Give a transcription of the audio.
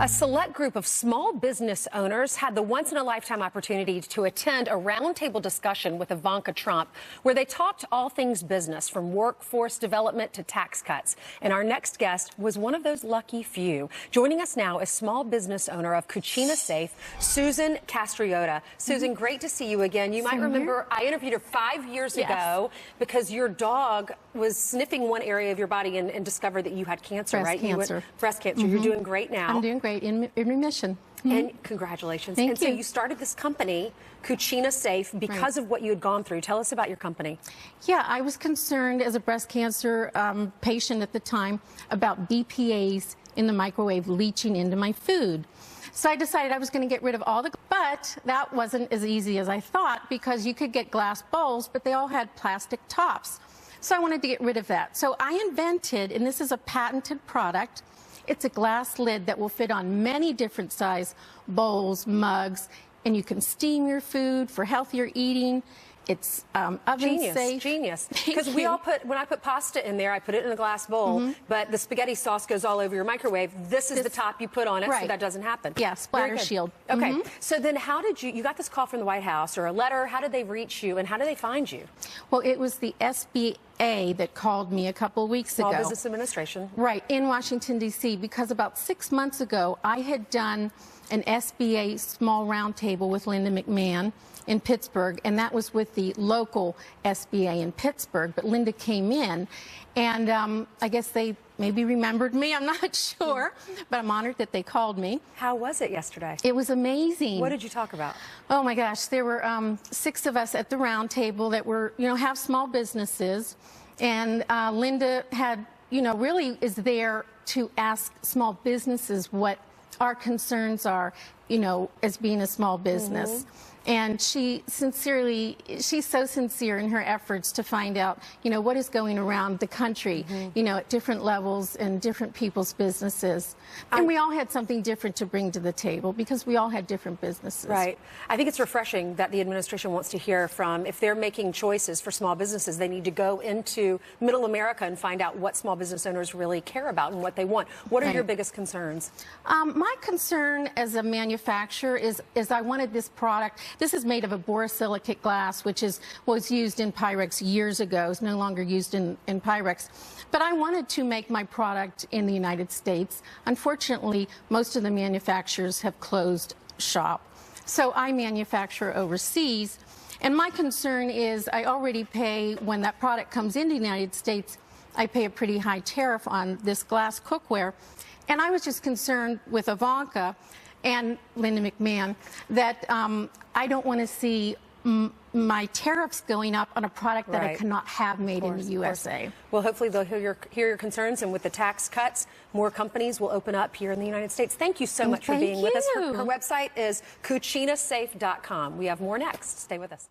A select group of small business owners had the once-in-a-lifetime opportunity to attend a roundtable discussion with Ivanka Trump, where they talked all things business, from workforce development to tax cuts. And our next guest was one of those lucky few. Joining us now is small business owner of Cuchina Safe, Susan Castriota. Susan, great to see you again. You might remember I interviewed her 5 years ago because your dog was sniffing one area of your body and discovered that you had cancer, right? Breast cancer. You're doing great now. I'm doing great, in remission. And congratulations. Thank you. So you started this company, Cuchina Safe, because of what you had gone through. Tell us about your company. Yeah, I was concerned as a breast cancer patient at the time about BPAs in the microwave leaching into my food. So I decided I was going to get rid of all but that wasn't as easy as I thought, because you could get glass bowls, but they all had plastic tops. So I wanted to get rid of that. So I invented, and this is a patented product, it's a glass lid that will fit on many different size bowls, mugs, and you can steam your food for healthier eating. It's oven safe. Genius. Because we all when I put pasta in there, I put it in a glass bowl, but the spaghetti sauce goes all over your microwave. This is the top you put on it so that doesn't happen. Yeah, splatter shield. Okay. So then how did you got this call from the White House or a letter? How did they reach you and how did they find you? Well, it was the SBA that called me a couple of weeks ago. Small Business Administration. Right, in Washington, D.C., because about 6 months ago, I had done an SBA small roundtable with Linda McMahon in Pittsburgh, and that was with the local SBA in Pittsburgh. But Linda came in, and I guess they maybe remembered me. I'm not sure, but I'm honored that they called me. How was it yesterday? It was amazing. What did you talk about? Oh my gosh, there were 6 of us at the round table that were, have small businesses, and Linda had, really is there to ask small businesses what our concerns are, as being a small business. And she's so sincere in her efforts to find out, what is going around the country, at different levels and different people's businesses. And we all had something different to bring to the table because we all had different businesses. Right. I think it's refreshing that the administration wants to hear from, if they're making choices for small businesses, they need to go into middle America and find out what small business owners really care about and what they want. What are your biggest concerns? My concern as a manufacturer is I wanted this product. This is made of a borosilicate glass, which was used in Pyrex years ago. It's no longer used in Pyrex. But I wanted to make my product in the United States. Unfortunately, most of the manufacturers have closed shop. So I manufacture overseas. And my concern is I already pay, when that product comes into the United States, I pay a pretty high tariff on this glass cookware. And I was just concerned with Ivanka and Linda McMahon that I don't want to see my tariffs going up on a product that I cannot have made in the USA. Well, hopefully they'll hear your concerns, and with the tax cuts, more companies will open up here in the United States. Thank you so much for being with us. Her website is cuchinasafe.com. We have more next. Stay with us.